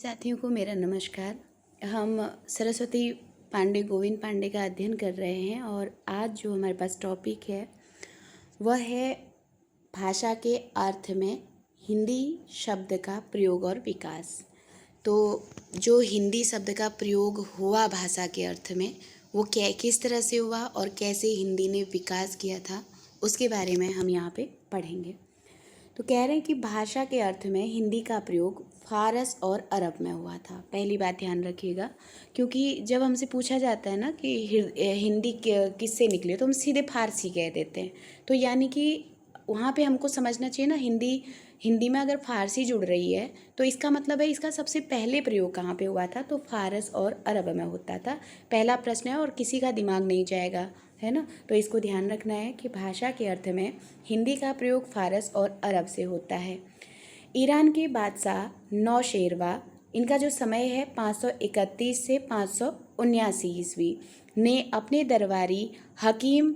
साथियों को मेरा नमस्कार। हम सरस्वती पांडे गोविंद पांडे का अध्ययन कर रहे हैं और आज जो हमारे पास टॉपिक है वह है भाषा के अर्थ में हिंदी शब्द का प्रयोग और विकास। तो जो हिंदी शब्द का प्रयोग हुआ भाषा के अर्थ में वो किस तरह से हुआ और कैसे हिंदी ने विकास किया था उसके बारे में हम यहाँ पे पढ़ेंगे। तो कह रहे हैं कि भाषा के अर्थ में हिंदी का प्रयोग फारस और अरब में हुआ था। पहली बात ध्यान रखिएगा, क्योंकि जब हमसे पूछा जाता है ना कि हिंदी किससे निकली तो हम सीधे फारसी कह देते हैं। तो यानी कि वहाँ पे हमको समझना चाहिए ना, हिंदी में अगर फारसी जुड़ रही है तो इसका मतलब है इसका सबसे पहले प्रयोग कहाँ पे हुआ था, तो फारस और अरब में होता था। पहला प्रश्न है और किसी का दिमाग नहीं जाएगा, है ना। तो इसको ध्यान रखना है कि भाषा के अर्थ में हिंदी का प्रयोग फारस और अरब से होता है। ईरान के बादशाह नौशेरवा, इनका जो समय है 531 से 579 ईस्वी, ने अपने दरबारी हकीम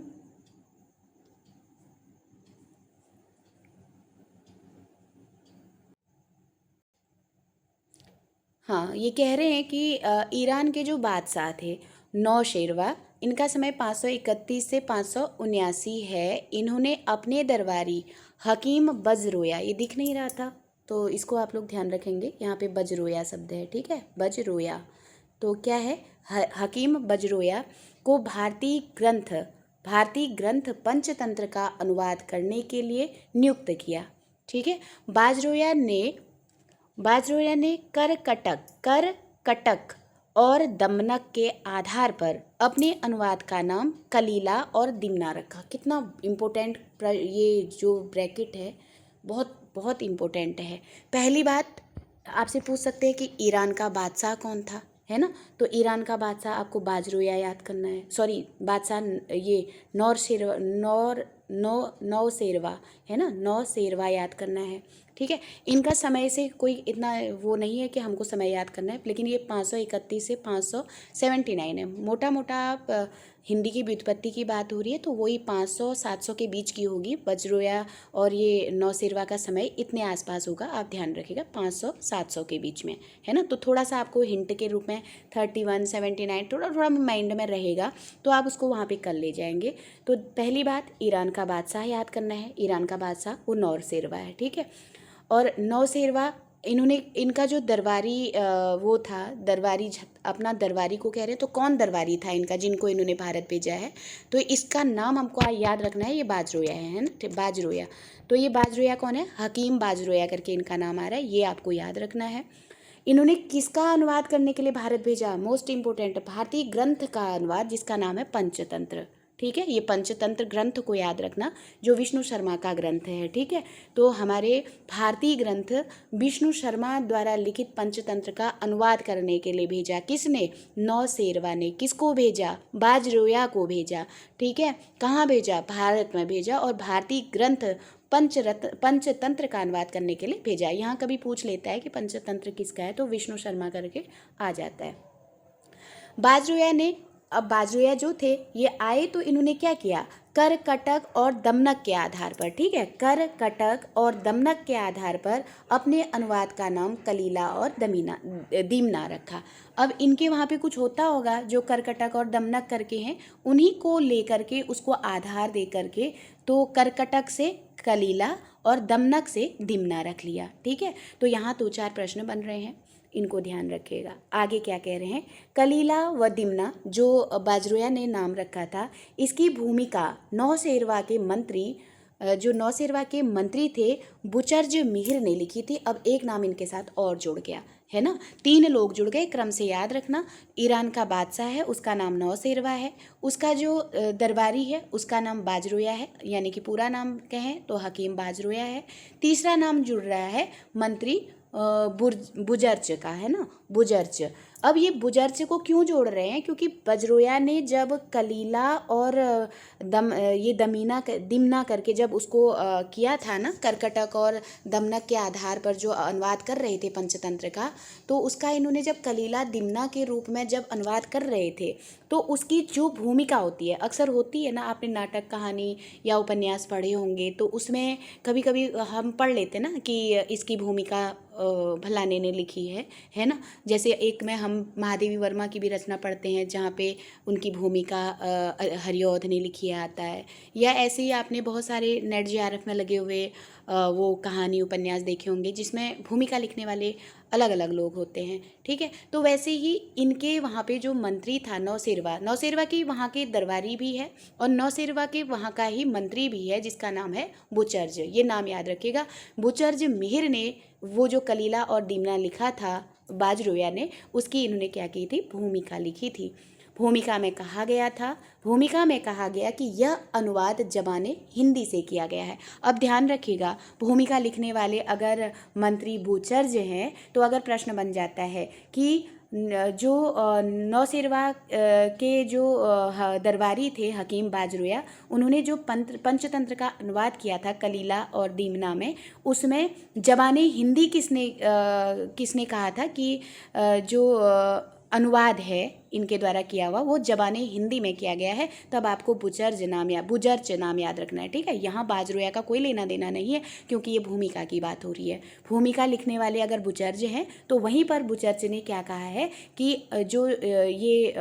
ये कह रहे हैं कि ईरान के जो बादशाह थे नौशेरवा, इनका समय 531 से 579 है। इन्होंने अपने दरबारी हकीम बजरोया, ये दिख नहीं रहा था तो इसको आप लोग ध्यान रखेंगे, यहाँ पे बजरोया शब्द है, ठीक है, बजरोया। तो क्या है, हकीम बजरोया को भारतीय ग्रंथ पंचतंत्र का अनुवाद करने के लिए नियुक्त किया, ठीक है। बाजरोया ने करकटक और दमनक के आधार पर अपने अनुवाद का नाम कलीला और दिमना रखा। कितना इम्पोर्टेंट ये जो ब्रैकेट है, बहुत बहुत इम्पोर्टेंट है। पहली बात आपसे पूछ सकते हैं कि ईरान का बादशाह कौन था, है ना। तो ईरान का बादशाह आपको बाजरोया याद करना है, सॉरी बादशाह ये नौशेरवा है ना, नौशेरवा याद करना है, ठीक है। इनका समय से कोई इतना वो नहीं है कि हमको समय याद करना है, लेकिन ये 531 से 579 है। मोटा मोटा आप हिंदी की व्युत्पत्ति की बात हो रही है तो वही 500-700 के बीच की होगी। बजरोया और ये नौशेरवा का समय इतने आसपास होगा, आप ध्यान रखिएगा 500-700 के बीच में, है ना। तो थोड़ा सा आपको हिंट के रूप में 31, 79 थोड़ा थोड़ा माइंड में रहेगा तो आप उसको वहाँ पे कर ले जाएंगे। तो पहली बात ईरान का बादशाह याद करना है। ईरान का बादशाह वो नौशेरवा है, ठीक है। और नौशेरवा इनका जो दरबारी वो था, अपना दरबारी को कह रहे हैं, तो कौन दरबारी था इनका जिनको इन्होंने भारत भेजा है, तो इसका नाम हमको याद रखना है, ये बाजरोया है ना, बाजरोया। तो ये बाजरोया कौन है, हकीम बाजरोया करके इनका नाम आ रहा है, ये आपको याद रखना है। इन्होंने किसका अनुवाद करने के लिए भारत भेजा, मोस्ट इंपोर्टेंट, भारतीय ग्रंथ का अनुवाद जिसका नाम है पंचतंत्र, ठीक है। ये पंचतंत्र ग्रंथ को याद रखना जो विष्णु शर्मा का ग्रंथ है, ठीक है। तो हमारे भारतीय ग्रंथ विष्णु शर्मा द्वारा लिखित पंचतंत्र का अनुवाद करने के लिए भेजा किसने, नौशेरवा ने। किसको भेजा, बाजरोया को भेजा, ठीक है। कहाँ भेजा, भारत में भेजा, और भारतीय ग्रंथ पंचतंत्र का अनुवाद करने के लिए भेजा। यहाँ कभी पूछ लेता है कि पंचतंत्र किसका है तो विष्णु शर्मा करके आ जाता है। बाजरोया जो थे ये आए तो इन्होंने क्या किया, करकटक और दमनक के आधार पर, ठीक है, करकटक और दमनक के आधार पर अपने अनुवाद का नाम कलीला और दीमना रखा। अब इनके वहाँ पे कुछ होता होगा जो करकटक और दमनक करके हैं, उन्हीं को लेकर के उसको आधार दे करके तो करकटक से कलीला और दमनक से दिमना रख लिया, ठीक है। तो यहाँ 2-4 प्रश्न बन रहे हैं, इनको ध्यान रखिएगा। आगे क्या कह रहे हैं, कलीला व दिमना जो बाजरोया ने नाम रखा था, इसकी भूमिका नौशेरवा के मंत्री थे बुचर्ज मिहिर ने लिखी थी। अब एक नाम इनके साथ और जुड़ गया, है ना, 3 लोग जुड़ गए, क्रम से याद रखना। ईरान का बादशाह है, उसका नाम नौशेरवा है, उसका जो दरबारी है उसका नाम बाजरोया है, यानी कि पूरा नाम कहें तो हकीम बाजरोया है। तीसरा नाम जुड़ रहा है मंत्री बुजर्च का, है ना, बुजर्च। अब ये बुजर्च को क्यों जोड़ रहे हैं, क्योंकि बजरोया ने जब कलीला और ये दिमना करके जब उसको किया था ना, कर्कटक और दमनक के आधार पर जो अनुवाद कर रहे थे पंचतंत्र का, तो उसका इन्होंने जब कलीला दिमना के रूप में जब अनुवाद कर रहे थे, तो उसकी जो भूमिका होती है, अक्सर होती है ना, आपने नाटक कहानी या उपन्यास पढ़े होंगे, तो उसमें कभी कभी हम पढ़ लेते ना कि इसकी भूमिका भलाने ने लिखी है ना। जैसे एक में हम महादेवी वर्मा की भी रचना पढ़ते हैं जहाँ पे उनकी भूमिका हरिऔध ने लिखी आता है, या ऐसे ही आपने बहुत सारे नेट जेआरएफ में लगे हुए वो कहानी उपन्यास देखे होंगे जिसमें भूमिका लिखने वाले अलग अलग लोग होते हैं, ठीक है। तो वैसे ही इनके वहाँ पे जो मंत्री था नौसेरवा की वहाँ के दरबारी भी है और नौसेरवा के वहाँ का ही मंत्री भी है जिसका नाम है बुचर्ज। ये नाम याद रखिएगा। बुचर्ज मिहिर ने वो जो कलीला और दीमना लिखा था बाजरोया ने, उसकी इन्होंने क्या की थी, भूमिका लिखी थी। भूमिका में कहा गया कि यह अनुवाद ज़बाने हिंदी से किया गया है। अब ध्यान रखिएगा, भूमिका लिखने वाले अगर मंत्री बुचर्ज हैं तो अगर प्रश्न बन जाता है कि जो नौसेरवा के जो दरबारी थे हकीम बाजरोया, उन्होंने जो पंचतंत्र का अनुवाद किया था कलीला और दीमना में, उसमें ज़बाने हिंदी किसने कहा था कि जो अनुवाद है इनके द्वारा किया हुआ वो ज़बाने हिंदी में किया गया है, तब आपको बुजर्च नाम याद रखना है, ठीक है। यहाँ बाजरोया का कोई लेना देना नहीं है क्योंकि ये भूमिका की बात हो रही है। भूमिका लिखने वाले अगर बुचर्ज हैं तो वहीं पर बुचर्ज ने क्या कहा है कि जो ये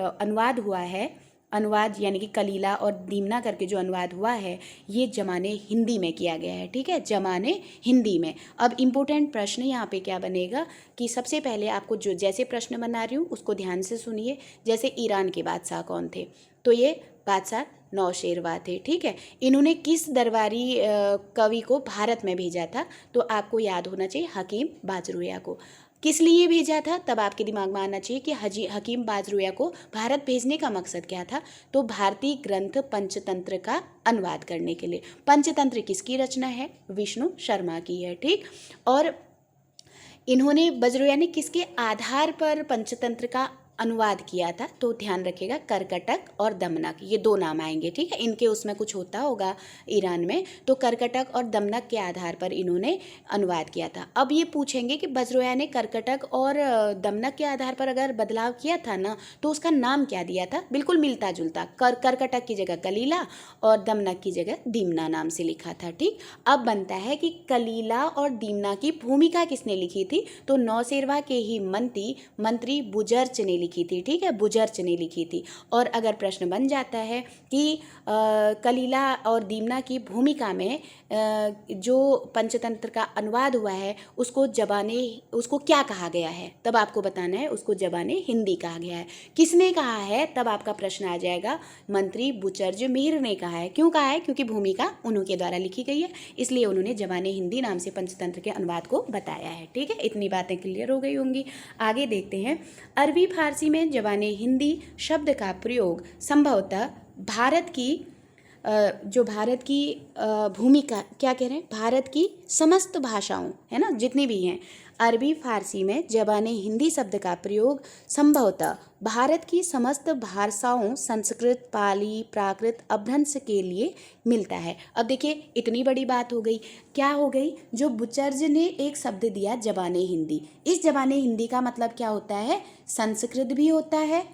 अनुवाद यानी कि कलीला और दीमना करके जो अनुवाद हुआ है ये ज़माने हिंदी में किया गया है, ठीक है, ज़माने हिंदी में। अब इम्पोर्टेंट प्रश्न यहाँ पे क्या बनेगा कि सबसे पहले आपको जो जैसे प्रश्न बना रही हूँ उसको ध्यान से सुनिए। जैसे ईरान के बादशाह कौन थे, तो ये बादशाह नौशेरवा थे, ठीक है। इन्होंने किस दरबारी कवि को भारत में भेजा था, तो आपको याद होना चाहिए हकीम बाजरोया को। किस लिए भेजा था, तब आपके दिमाग में आना चाहिए कि हकीम बाजरोया को भारत भेजने का मकसद क्या था, तो भारतीय ग्रंथ पंचतंत्र का अनुवाद करने के लिए। पंचतंत्र किसकी रचना है, विष्णु शर्मा की है, ठीक। और इन्होंने बाजरोया ने किसके आधार पर पंचतंत्र का अनुवाद किया था, तो ध्यान रखिएगा कर्कटक और दमनक, ये दो नाम आएंगे, ठीक है। इनके उसमें कुछ होता होगा ईरान में, तो कर्कटक और दमनक के आधार पर इन्होंने अनुवाद किया था। अब ये पूछेंगे कि बाजरोया ने कर्कटक और दमनक के आधार पर अगर बदलाव किया था ना, तो उसका नाम क्या दिया था, बिल्कुल मिलता जुलता, कर्कटक की जगह कलीला और दमनक की जगह दीमना नाम से लिखा था, ठीक। अब बनता है कि कलीला और दीमना की भूमिका किसने लिखी थी, तो नौसेरवा के ही मंत्री बुजर्च ने लिखी थी, ठीक है, बुजर्च ने लिखी थी। और अगर प्रश्न बन जाता है कि कलीला और दीमना की भूमिका में जो पंचतंत्र का अनुवाद हुआ है उसको क्या कहा गया है, तब आपको बताना है उसको ज़बाने हिंदी कहा गया है। किसने कहा है, तब आपका प्रश्न आ जाएगा मंत्री बुचर्ज मिहिर ने कहा है। क्यों कहा है, क्योंकि भूमिका उन्हीं के द्वारा लिखी गई है, इसलिए उन्होंने ज़बाने हिंदी नाम से पंचतंत्र के अनुवाद को बताया है, ठीक है। इतनी बातें क्लियर हो गई होंगी। आगे देखते हैं। अरबी फारसी में ज़बाने हिंदी शब्द का प्रयोग संभवतः भारत की भूमिका क्या कह रहे हैं, भारत की समस्त भाषाओं, है ना, जितनी भी हैं, अरबी फारसी में ज़बाने हिंदी शब्द का प्रयोग संभवतः भारत की समस्त भाषाओं संस्कृत, पाली, प्राकृत, अपभ्रंश के लिए मिलता है। अब देखिए इतनी बड़ी बात हो गई, क्या हो गई, जो बुचर्ज ने एक शब्द दिया ज़बाने हिंदी, इस ज़बाने हिंदी का मतलब क्या होता है, संस्कृत भी होता है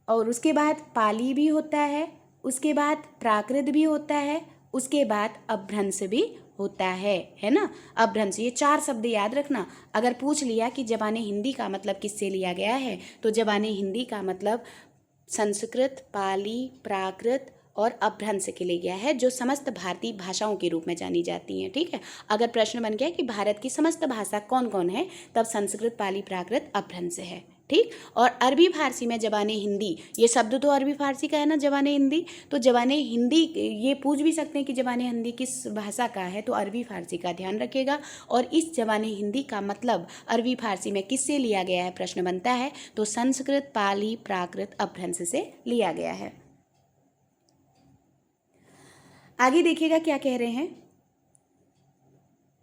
और उसके बाद पाली भी होता है, उसके बाद प्राकृत भी होता है, उसके बाद अपभ्रंश भी होता है ना। अपभ्रंश, ये 4 शब्द याद रखना। अगर पूछ लिया कि ज़बाने हिंदी का मतलब किससे लिया गया है, तो ज़बाने हिंदी का मतलब संस्कृत, पाली, प्राकृत और अपभ्रंश के लिए गया है, जो समस्त भारतीय भाषाओं के रूप में जानी जाती हैं, ठीक है। अगर प्रश्न बन गया कि भारत की समस्त भाषा कौन कौन है, तब संस्कृत, पाली, प्राकृत, अपभ्रंश है, ठीक। और अरबी फारसी में ज़बाने हिंदी, ये शब्द तो अरबी फारसी का है ना ज़बाने हिंदी, तो ज़बाने हिंदी ये पूछ भी सकते हैं कि ज़बाने हिंदी किस भाषा का है, तो अरबी फारसी का ध्यान रखिएगा। और इस ज़बाने हिंदी का मतलब अरबी फारसी में किससे लिया गया है, प्रश्न बनता है, तो संस्कृत, पाली, प्राकृत, अपभ्रंश से लिया गया है। आगे देखिएगा क्या कह रहे हैं,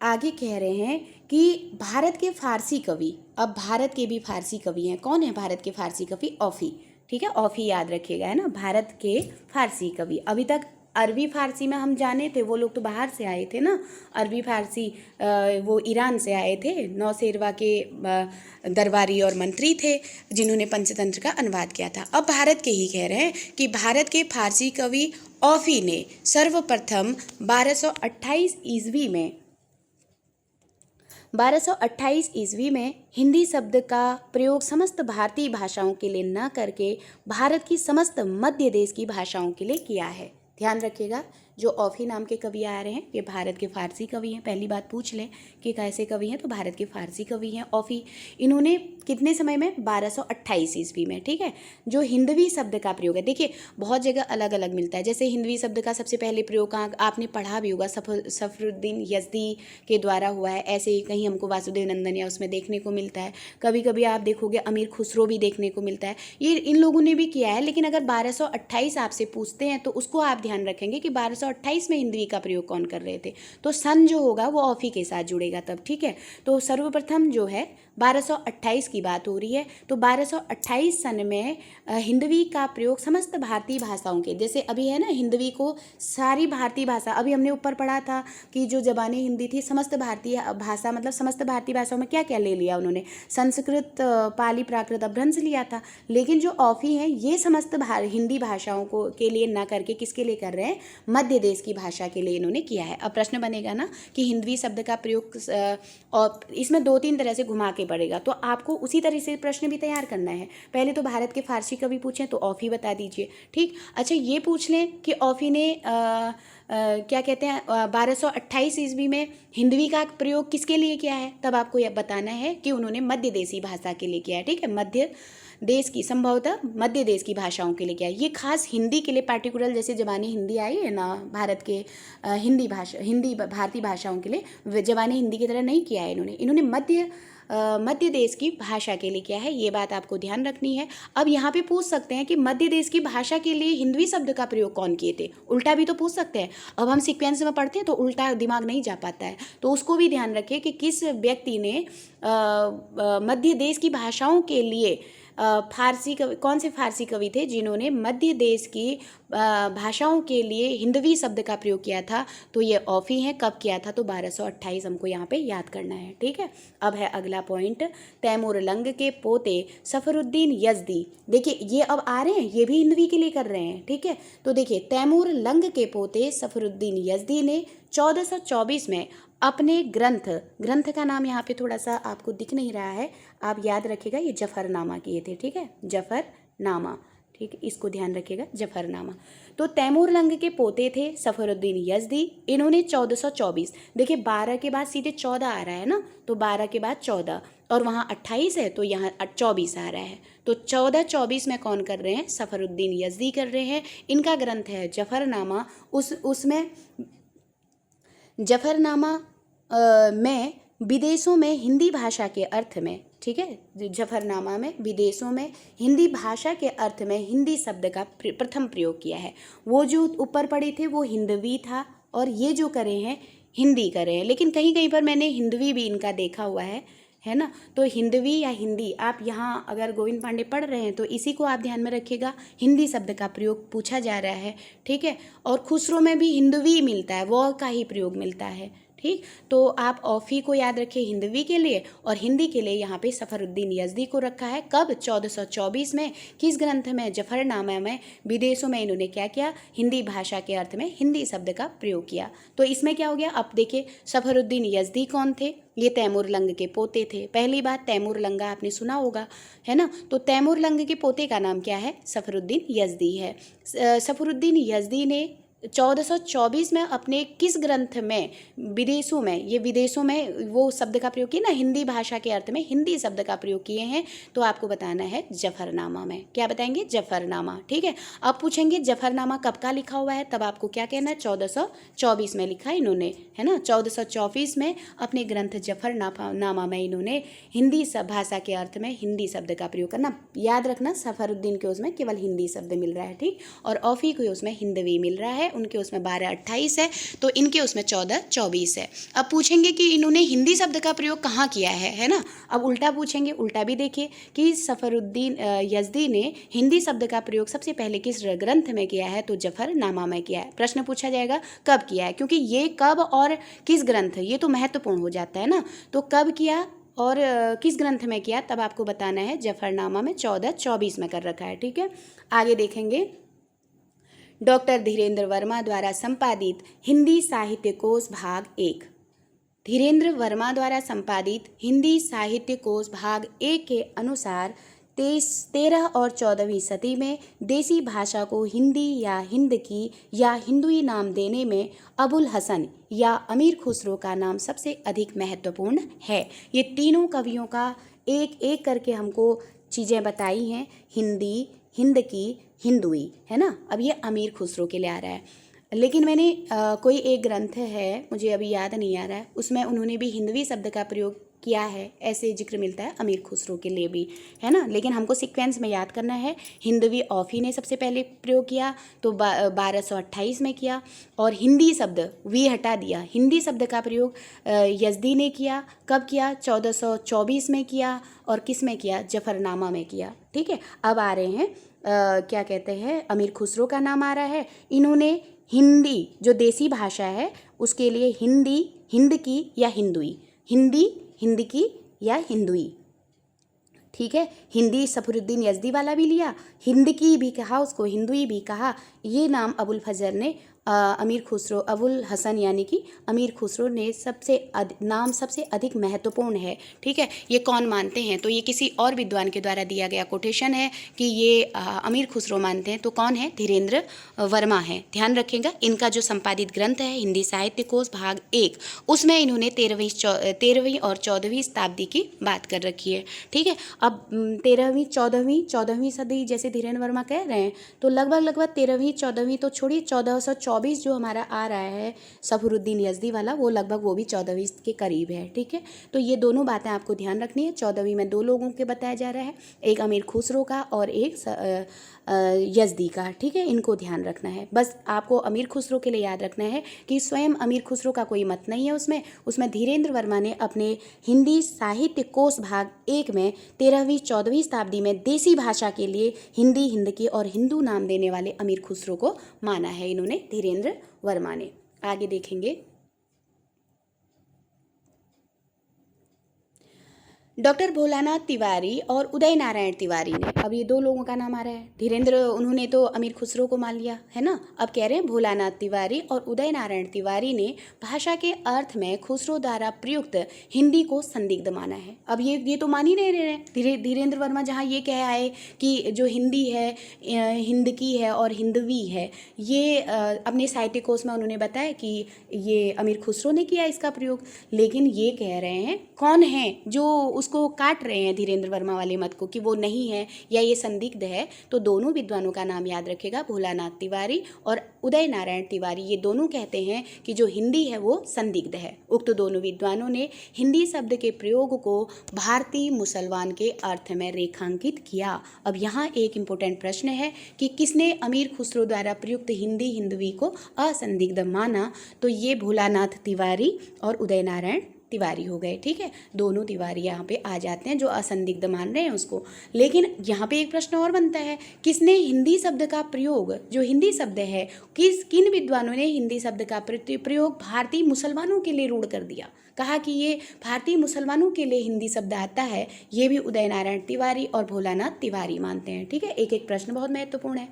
आगे कह रहे हैं कि भारत के फारसी कवि, अब भारत के भी फारसी कवि हैं, कौन है भारत के फारसी कवि? औफी, ठीक है, औफी याद रखिएगा, है ना, भारत के फारसी कवि। अभी तक अरबी फारसी में हम जाने थे, वो लोग तो बाहर से आए थे ना, अरबी फारसी वो ईरान से आए थे, नौशेरवा के दरबारी और मंत्री थे जिन्होंने पंचतंत्र का अनुवाद किया था। अब भारत के ही कह रहे हैं कि भारत के फारसी कवि औफी ने सर्वप्रथम 1228 ईस्वी में 1228 ईस्वी में हिंदी शब्द का प्रयोग समस्त भारतीय भाषाओं के लिए न करके भारत की समस्त मध्य देश की भाषाओं के लिए किया है। ध्यान रखिएगा, जो औफी नाम के कवि आ रहे हैं ये भारत के फारसी कवि हैं। पहली बात पूछ लें कि कैसे कवि हैं, तो भारत के फारसी कवि हैं औफी। इन्होंने कितने समय में? 1228 ईस्वी में, ठीक है। जो हिंदवी शब्द का प्रयोग है, देखिए बहुत जगह अलग अलग मिलता है। जैसे हिंदवी शब्द का सबसे पहले प्रयोग कहाँ आपने पढ़ा भी होगा, सफरुद्दीन यज़दी के द्वारा हुआ है। ऐसे ही कहीं हमको वासुदेव नंदन या उसमें देखने को मिलता है। कभी कभी आप देखोगे अमीर खुसरो भी देखने को मिलता है। ये इन लोगों ने भी किया है। लेकिन अगर 1228 आपसे पूछते हैं तो उसको आप ध्यान रखेंगे कि 1228 में हिंदवी का प्रयोग कौन कर रहे थे, तो सन जो होगा वो औफी के साथ जुड़ेगा तब, ठीक है। तो सर्वप्रथम जो है 1228 की बात हो रही है। तो 1228 सन में हिंदवी का प्रयोग समस्त भारतीय भाषाओं के, जैसे अभी है ना हिंदवी को सारी भारतीय भाषा, अभी हमने ऊपर पढ़ा था कि जो ज़बानी हिंदी थी समस्त भारतीय भाषा, मतलब समस्त भारतीय भाषाओं में क्या क्या ले लिया उन्होंने, संस्कृत, पाली, प्राकृत, अपभ्रंश लिया था। लेकिन जो औफी हैं ये समस्त हिंदी भाषाओं को के लिए ना करके किसके लिए कर रहे हैं? मध्य देश की भाषा के लिए इन्होंने किया है। अब प्रश्न बनेगा ना कि हिंदवी शब्द का प्रयोग, और इसमें 2-3 तरह से घुमा के पड़ेगा, तो आपको उसी तरह से प्रश्न भी तैयार करना है। पहले तो भारत के फारसी कवि पूछें तो औफी बता दीजिए, ठीक। अच्छा ये पूछ लें कि औफी ने क्या कहते हैं 1228 ईस्वी में हिंदवी का प्रयोग किसके लिए किया है, तब आपको यह बताना है कि उन्होंने मध्य देशी भाषा के लिए किया है, ठीक है। मध्य देश की, संभवतः मध्य देश की भाषाओं के लिए किया है। ये खास हिंदी के लिए पार्टिकुलर, जैसे ज़बानी हिंदी आई है ना भारत के हिंदी भारतीय भाषाओं के लिए, ज़बानी हिंदी की तरह नहीं किया है इन्होंने मध्य देश की भाषा के लिए किया है। ये बात आपको ध्यान रखनी है। अब यहाँ पे पूछ सकते हैं कि मध्य देश की भाषा के लिए हिंदवी शब्द का प्रयोग कौन किए थे, उल्टा भी तो पूछ सकते हैं। अब हम सीक्वेंस में पढ़ते हैं तो उल्टा दिमाग नहीं जा पाता है, तो उसको भी ध्यान रखिए कि किस व्यक्ति ने मध्य देश की भाषाओं के लिए फारसी कवि, कौन से फारसी कवि थे जिन्होंने मध्य देश की भाषाओं के लिए हिंदवी शब्द का प्रयोग किया था, तो ये औफी हैं। कब किया था? तो 1228 हमको यहाँ पे याद करना है, ठीक है। अब है अगला पॉइंट, तैमूर लंग के पोते सफरुद्दीन यज़दी। देखिए ये अब आ रहे हैं, ये भी हिंदवी के लिए कर रहे हैं, ठीक है। तो देखिए तैमूर लंग के पोते सफरुद्दीन यज़दी ने 1424 में अपने ग्रंथ का नाम यहाँ पे थोड़ा सा आपको दिख नहीं रहा है, आप याद रखिएगा, ये जफरनामा किए थे, ठीक है, जफरनामा, ठीक है, इसको ध्यान रखिएगा, जफरनामा। तो तैमूर लंग के पोते थे सफरुद्दीन यज़दी, इन्होंने 1424, देखिए 12 के बाद सीधे 14 आ रहा है ना, तो 12 के बाद 14 और वहाँ 28 है, तो यहाँ 24 आ रहा है, तो 1424 में कौन कर रहे हैं? सफरुद्दीन यज़दी कर रहे हैं। इनका ग्रंथ है जफरनामा। उसमें जफरनामा में विदेशों में हिंदी भाषा के अर्थ में, ठीक है, जफरनामा में विदेशों में हिंदी भाषा के अर्थ में हिंदी शब्द का प्रथम प्रयोग किया है। वो जो ऊपर पढ़े थे वो हिंदवी था और ये जो करे हैं हिंदी करे हैं, लेकिन कहीं कहीं पर मैंने हिंदवी भी इनका देखा हुआ है ना। तो हिंदवी या हिंदी, आप यहाँ अगर गोविंद पांडे पढ़ रहे हैं तो इसी को आप ध्यान में रखिएगा, हिंदी शब्द का प्रयोग पूछा जा रहा है, ठीक है। और खुसरो में भी हिंदवी मिलता है, वो का ही प्रयोग मिलता है, ठीक। तो आप औफी को याद रखिए हिंदवी के लिए, और हिंदी के लिए यहाँ पे सफरुद्दीन यज़दी को रखा है। कब? 1424 में। किस ग्रंथ में? जफरनामा में। विदेशों में इन्होंने क्या किया? हिंदी भाषा के अर्थ में हिंदी शब्द का प्रयोग किया। तो इसमें क्या हो गया? अब देखिए सफरुद्दीन यज़दी कौन थे? ये तैमूर लंग के पोते थे। पहली बात, तैमूर लंगा आपने सुना होगा, है ना। तो तैमूर लंग के पोते का नाम क्या है? सफरुद्दीन यज़दी है। सफरुद्दीन यज़दी ने 1424 में अपने किस ग्रंथ में, विदेशों में, ये विदेशों में वो शब्द का प्रयोग किया ना, हिंदी भाषा के अर्थ में हिंदी शब्द का प्रयोग किए हैं, तो आपको बताना है जफरनामा में। क्या बताएंगे? जफरनामा, ठीक है। अब पूछेंगे जफरनामा कब का लिखा हुआ है, तब आपको क्या कहना है? 1424 में लिखा है इन्होंने, है ना। 1424 में अपने ग्रंथ जफरनामा में इन्होंने हिंदी भाषा के अर्थ में हिंदी शब्द का प्रयोग करना। याद रखना, सफरुद्दीन के उसमें केवल हिंदी शब्द मिल रहा है, ठीक, और औफी को उसमें हिंदवी मिल रहा है, उनके उसमें 12-28 है, तो इनके उसमें 14-24 है। अब पूछेंगे कि इन्होंने हिंदी शब्द का प्रयोग कहाँ किया है ना। अब उल्टा पूछेंगे, उल्टा भी देखिए कि सफरुद्दीन यज़दी ने हिंदी शब्द का प्रयोग सबसे पहले किस ग्रंथ में किया है, तो जफरनामा में किया है। प्रश्न पूछा जाएगा कब किया है, क्योंकि ये कब और किस ग्रंथ ये तो महत्वपूर्ण हो जाता है ना। तो कब किया और किस ग्रंथ में किया तब आपको बताना है। जफरनामा में 14-24 में कर रखा है, ठीक है। आगे देखेंगे, डॉक्टर धीरेन्द्र वर्मा द्वारा संपादित हिंदी साहित्य कोश भाग 1। धीरेन्द्र वर्मा द्वारा संपादित हिंदी साहित्य कोश भाग 1 के अनुसार 13 और 14वीं सदी में देसी भाषा को हिंदी या हिंद की या हिंदुई नाम देने में अबुल हसन या अमीर खुसरो का नाम सबसे अधिक महत्वपूर्ण है। ये तीनों कवियों का एक एक करके हमको चीज़ें बताई हैं, हिंदी, हिंद की, हिंदुई, है ना। अब ये अमीर खुसरो के लिए आ रहा है, लेकिन मैंने कोई एक ग्रंथ है, मुझे अभी याद नहीं आ रहा है, उसमें उन्होंने भी हिंदवी शब्द का प्रयोग किया है, ऐसे जिक्र मिलता है अमीर खुसरो के लिए भी, है ना। लेकिन हमको सीक्वेंस में याद करना है। हिंदवी ऑफी ने सबसे पहले प्रयोग किया तो 1228 में किया, और हिंदी शब्द वी हटा दिया, हिंदी शब्द का प्रयोग यज़दी ने किया। कब किया? 1424 में किया। और किस में किया? जफरनामा में किया, ठीक है। अब आ रहे हैं क्या कहते हैं, अमीर खुसरो का नाम आ रहा है। इन्होंने हिंदी जो देसी भाषा है उसके लिए हिंदी, हिंद की या हिंदुई, हिंदी, हिंद की या हिंदुई, ठीक है। हिंदी सफरुद्दीन यज़दी वाला भी लिया, हिंद की भी कहा, उसको हिंदुई भी कहा। ये नाम अबुल फजर ने अमीर खुसरो, अबुल हसन यानी कि अमीर खुसरो ने नाम सबसे अधिक महत्वपूर्ण है, ठीक है। ये कौन मानते हैं? तो ये किसी और विद्वान के द्वारा दिया गया कोटेशन है कि ये अमीर खुसरो मानते हैं। तो कौन है? धीरेन्द्र वर्मा है। ध्यान रखिएगा, इनका जो संपादित ग्रंथ है हिंदी साहित्य कोश भाग 1, उसमें इन्होंने 13वीं और 14वीं शताब्दी की बात कर रखी है, ठीक है। अब 13वीं 14वीं सदी जैसे धीरेन्द्र वर्मा कह रहे हैं, तो लगभग 13वीं 14वीं तो छोड़िए, 1424 जो हमारा आ रहा है सफरुद्दीन यज़दी वाला, वो लगभग वो भी 14वीं के करीब है, ठीक है। तो ये दोनों बातें आपको ध्यान रखनी है। 14वीं में 2 लोगों के बताया जा रहा है, एक अमीर खुसरो का और एक यज़दी का, ठीक है। इनको ध्यान रखना है। बस आपको अमीर खुसरो के लिए याद रखना है कि स्वयं अमीर खुसरो का कोई मत नहीं है उसमें धीरेन्द्र वर्मा ने अपने हिंदी साहित्य कोश भाग 1 में 13वीं 14वीं शताब्दी में देसी भाषा के लिए हिंदी, हिंद की और हिंदू नाम देने वाले अमीर खुसरो को माना है, इन्होंने धीरेन्द्र वर्मा ने। आगे देखेंगे, डॉक्टर भोलानाथ तिवारी और उदय नारायण तिवारी ने, अब ये 2 लोगों का नाम आ रहा है। धीरेन्द्र, उन्होंने तो अमीर खुसरो को मान लिया है ना। अब कह रहे हैं भोलानाथ तिवारी और उदय नारायण तिवारी ने भाषा के अर्थ में खुसरो द्वारा प्रयुक्त हिंदी को संदिग्ध माना है। अब ये तो मान ही नहीं रहे हैं। धीरेन्द्र वर्मा जहाँ ये कह आए कि जो हिंदी है हिंद की है और हिंदवी है, ये अपने साहित्य कोश में उन्होंने बताया कि ये अमीर खुसरो ने किया इसका प्रयोग। लेकिन ये कह रहे हैं, कौन है जो उसको काट रहे हैं धीरेन्द्र वर्मा वाले मत को कि वो नहीं है या ये संदिग्ध है। तो दोनों विद्वानों का नाम याद रखेगा, भोलानाथ तिवारी और उदय नारायण तिवारी। ये दोनों कहते हैं कि जो हिंदी है वो संदिग्ध है। उक्त दोनों विद्वानों ने हिंदी शब्द के प्रयोग को भारतीय मुसलमान के अर्थ में रेखांकित किया। अब यहाँ एक इम्पोर्टेंट प्रश्न है कि किसने अमीर खुसरो द्वारा प्रयुक्त हिंदी, हिंदवी को असंदिग्ध माना? तो ये भोलानाथ तिवारी और उदय नारायण तिवारी हो गए, ठीक है। दोनों तिवारी यहाँ पे आ जाते हैं जो असंदिग्ध मान रहे हैं उसको। लेकिन यहाँ पे एक प्रश्न और बनता है, किसने हिंदी शब्द का प्रयोग, जो हिंदी शब्द है, किन विद्वानों ने हिंदी शब्द का प्रयोग भारतीय मुसलमानों के लिए रूढ़ कर दिया? कहा कि ये भारतीय मुसलमानों के लिए हिंदी शब्द आता है। ये भी उदय नारायण तिवारी और भोलानाथ तिवारी मानते हैं, ठीक है। एक एक प्रश्न बहुत महत्वपूर्ण है।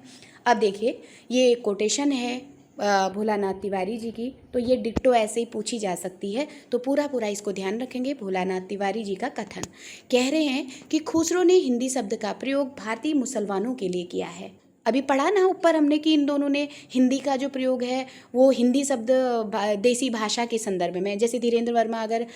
अब देखिए, ये कोटेशन है भोलानाथ तिवारी जी की, तो ये डिट्टो ऐसे ही पूछी जा सकती है, तो पूरा इसको ध्यान रखेंगे। भोलानाथ तिवारी जी का कथन कह रहे हैं कि खुसरो ने हिंदी शब्द का प्रयोग भारतीय मुसलमानों के लिए किया है। अभी पढ़ा ना ऊपर हमने कि इन दोनों ने हिंदी का जो प्रयोग है वो हिंदी शब्द देसी भाषा के संदर्भ में, जैसे धीरेन्द्र वर्मा अगर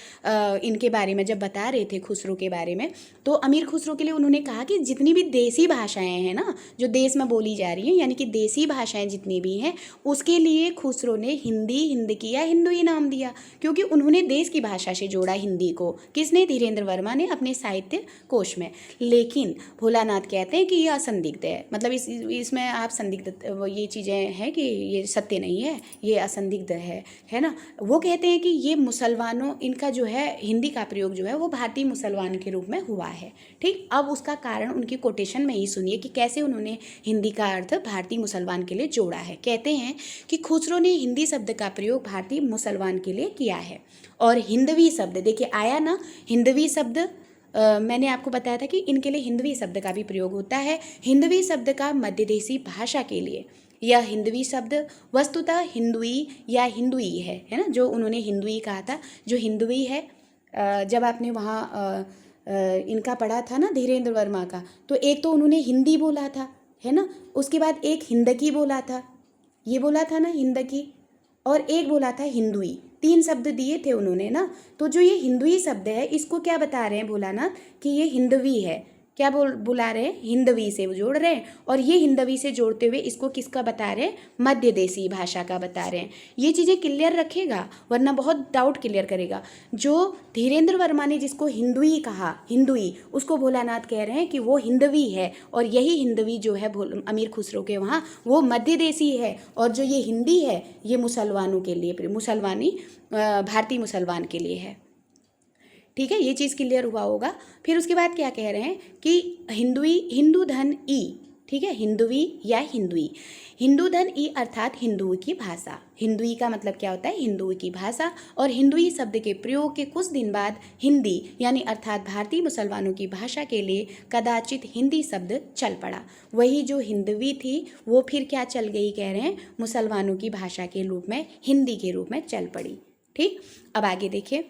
इनके बारे में जब बता रहे थे खुसरो के बारे में, तो अमीर खुसरो के लिए उन्होंने कहा कि जितनी भी देसी भाषाएं हैं ना, जो देश में बोली जा रही हैं, यानी कि देसी भाषाएं जितनी भी हैं, उसके लिए खुसरो ने हिंदी, हिंद की या हिंदुई नाम दिया, क्योंकि उन्होंने देश की भाषा से जोड़ा हिंदी को। किसने? धीरेन्द्र वर्मा ने अपने साहित्य कोश में। लेकिन भोलानाथ कहते हैं कि यह असंदिग्ध है, मतलब इसमें आप संदिग्ध ये चीज़ें हैं कि ये सत्य नहीं है, ये असंदिग्ध है ना। वो कहते हैं कि ये मुसलमानों, इनका जो है हिंदी का प्रयोग जो है वो भारतीय मुसलमान के रूप में हुआ है। ठीक, अब उसका कारण उनकी कोटेशन में ही सुनिए कि कैसे उन्होंने हिंदी का अर्थ भारतीय मुसलमान के लिए जोड़ा है। कहते हैं कि खुसरो ने हिंदी शब्द का प्रयोग भारतीय मुसलमान के लिए किया है। और हिंदवी शब्द देखिए आया ना, हिंदवी शब्द मैंने आपको बताया था कि इनके लिए हिंदवी शब्द का भी प्रयोग होता है। हिंदवी शब्द का मध्य देशी भाषा के लिए, यह हिंदवी शब्द वस्तुतः हिंदुई या हिंदुई है ना, जो उन्होंने हिंदुई कहा था, जो हिंदुई है। जब आपने वहाँ इनका पढ़ा था ना धीरेन्द्र वर्मा का, तो एक तो उन्होंने हिंदी बोला था, है ना, उसके बाद एक हिंदकी बोला था, ये बोला था ना हिंदकी, और एक बोला था हिंदुई। 3 शब्द दिए थे उन्होंने ना। तो जो ये हिंदुई शब्द है इसको क्या बता रहे हैं भोलानाथ कि ये हिंदवी है। क्या बुला रहे हैं, हिंदवी से जोड़ रहे हैं। और ये हिंदवी से जोड़ते हुए इसको किसका बता रहे हैं, मध्य देशी भाषा का बता रहे हैं। ये चीज़ें क्लियर रखेगा, वरना बहुत डाउट क्लियर करेगा। जो धीरेन्द्र वर्मा ने जिसको हिंदुई कहा, हिंदुई, उसको भोलानाथ कह रहे हैं कि वो हिंदवी है। और यही हिंदवी जो है अमीर खुसरो के वहाँ वो मध्य देशी है। और जो ये हिंदी है ये मुसलमानों के लिए, मुसलमानी भारतीय मुसलमान के लिए है। ठीक है, ये चीज़ क्लियर हुआ होगा। फिर उसके बाद क्या कह रहे हैं कि हिंदुई, हिंदू धन ई, ठीक है, हिंदुवी या हिंदुई, हिंदू धन ई अर्थात हिंदुओं की भाषा। हिंदुई का मतलब क्या होता है, हिंदुओं की भाषा। और हिंदुई शब्द के प्रयोग के कुछ दिन बाद हिंदी यानी अर्थात भारतीय मुसलमानों की भाषा के लिए कदाचित हिंदी शब्द चल पड़ा। वही जो हिंदवी थी वो फिर क्या चल गई, कह रहे हैं मुसलमानों की भाषा के रूप में, हिंदी के रूप में चल पड़ी। ठीक, अब आगे देखिए,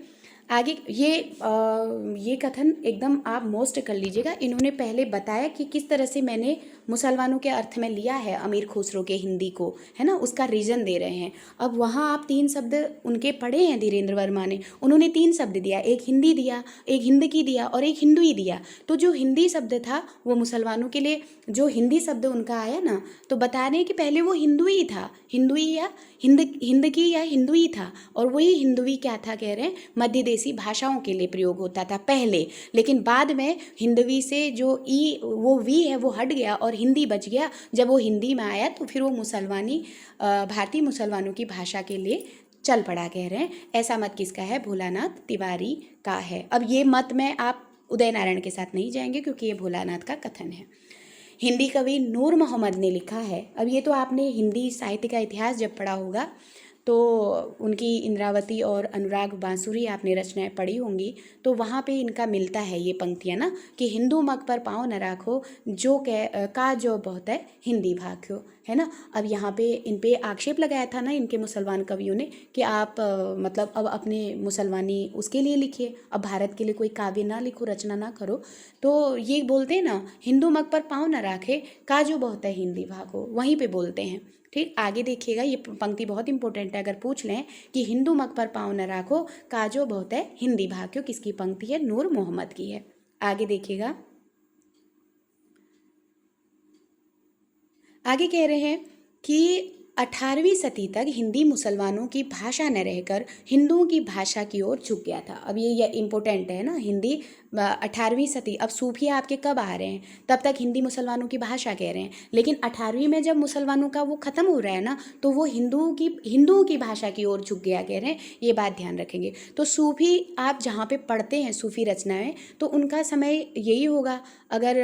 आगे ये कथन एकदम आप मोस्ट कर लीजिएगा। इन्होंने पहले बताया कि किस तरह से मैंने मुसलमानों के अर्थ में लिया है अमीर खुसरो के हिंदी को, है ना, उसका रीज़न दे रहे हैं। अब वहाँ आप 3 शब्द उनके पढ़े हैं धीरेन्द्र वर्मा ने, उन्होंने 3 शब्द दिया, एक हिंदी दिया, एक हिंदकी दिया और एक हिंदुई दिया। तो जो हिंदी शब्द था वो मुसलमानों के लिए, जो हिंदी शब्द उनका आया ना, तो बता रहे हैं कि पहले वो हिंदुई था, हिंदुई या हिंदकी या हिंदुई था। और वही हिंदुई क्या था, कह रहे हैं मध्य देशी भाषाओं के लिए प्रयोग होता था पहले। लेकिन बाद में हिंदवी से जो ई, वो वी है, वो हट गया और हिंदी बच गया। जब वो हिंदी में आया तो फिर वो मुसलमानी, भारतीय मुसलमानों की भाषा के लिए चल पड़ा, कह रहे हैं। ऐसा मत किसका है, भोलानाथ तिवारी का है। अब ये मत में आप उदय नारायण के साथ नहीं जाएंगे क्योंकि ये भोलानाथ का कथन है। हिंदी कवि नूर मोहम्मद ने लिखा है। अब ये तो आपने हिंदी साहित्य का इतिहास जब पढ़ा होगा तो उनकी इंद्रावती और अनुराग बांसुरी आपने रचनाएं पढ़ी होंगी, तो वहाँ पे इनका मिलता है ये पंक्तियाँ ना कि हिंदू मग पर पाँव न राखो, जो का जो बहुत है हिंदी भाख्यो, है ना। अब यहाँ पे इन पे आक्षेप लगाया था ना इनके मुसलमान कवियों ने कि आप मतलब अब अपने मुसलमानी उसके लिए लिखिए, अब भारत के लिए कोई काव्य ना लिखो, रचना ना करो। तो ये बोलते हैं ना, हिंदू मग पर पाँव न राखे, का जो बहुत है हिंदी भागो, वहीं पे बोलते हैं। ठीक, आगे देखिएगा, ये पंक्ति बहुत इंपॉर्टेंट है। अगर पूछ लें कि हिंदू मग पर पाँव न राखो, काजो बहुत है हिंदी भाग्यो, किसकी पंक्ति है, नूर मोहम्मद की है। आगे देखिएगा, आगे कह रहे हैं कि 18वीं सदी तक हिंदी मुसलमानों की भाषा न रहकर हिंदुओं की भाषा की ओर झुक गया था। अब ये इम्पोर्टेंट है ना, हिंदी 18वीं सदी, अब सूफिया आपके कब आ रहे हैं, तब तक हिंदी मुसलमानों की भाषा कह रहे हैं। लेकिन 18वीं में जब मुसलमानों का वो ख़त्म हो रहा है ना, तो वो हिंदुओं की भाषा की ओर झुक गया, कह रहे हैं। ये बात ध्यान रखेंगे। तो सूफी आप जहाँ पे पढ़ते हैं सूफी रचनाएँ, तो उनका समय यही होगा। अगर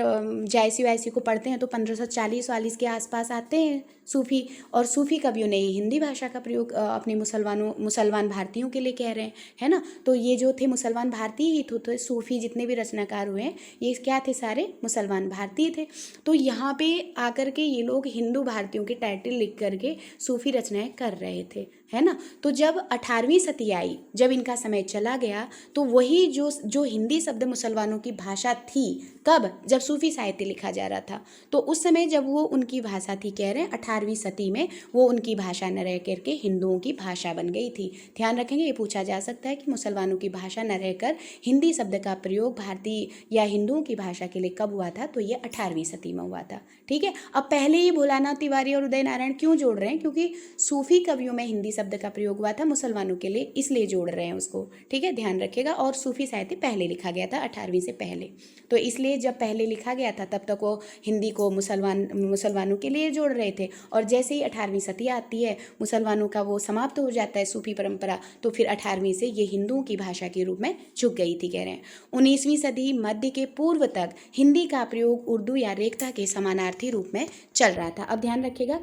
जायसी वायसी को पढ़ते हैं तो 1540-40 के आसपास आते हैं सूफी। और सूफी कवियों ने हिंदी भाषा का प्रयोग अपने मुसलमान भारतीयों के लिए कह रहे हैं, है ना। तो ये जो थे मुसलमान भारतीय ही तो सूफी जितने भी रचनाकार हुए हैं ये क्या थे, सारे मुसलमान भारतीय थे। तो यहाँ पे आकर के ये लोग हिंदू भारतीयों के टाइटल लिख करके सूफी रचनाएं कर रहे थे, है ना। तो जब 18वीं सदी आई, जब इनका समय चला गया, तो वही जो हिंदी शब्द मुसलमानों की भाषा थी, कब, जब सूफी साहित्य लिखा जा रहा था, तो उस समय जब वो उनकी भाषा थी, कह रहे हैं 18वीं सदी में वो उनकी भाषा न रह करके हिंदुओं की भाषा बन गई थी। ध्यान रखेंगे, ये पूछा जा सकता है कि मुसलमानों की भाषा न रहकर हिंदी शब्द का प्रयोग भारतीय या हिंदुओं की भाषा के लिए कब हुआ था, तो ये 18वीं सदी में हुआ था। ठीक है, अब पहले ही भोलानाथ तिवारी और उदय नारायण क्यों जोड़ रहे हैं, क्योंकि सूफी कवियों में हिंदी शब्द का प्रयोग हुआ था मुसलमानों के लिए, इसलिए जोड़ रहे हैं उसको, ठीक है, ध्यान रखिएगा। और सूफी साहित्य पहले लिखा गया था 18वीं से पहले, तो इसलिए जब पहले लिखा गया था तब तक वो हिंदी को मुसलमानों के लिए जोड़ रहे थे, और जैसे ही 18वीं सदी आती है, मुसलमानों का वो समाप्त हो जाता है सूफी परंपरा, तो फिर 18वीं से ये हिंदुओं की भाषा के रूप में झुक गई थी, कह रहे हैं। 19वीं सदी मध्य के पूर्व तक हिंदी का प्रयोग उर्दू या रेखता के समानार्थी रूप में चल रहा था। अब ध्यान रखिएगा,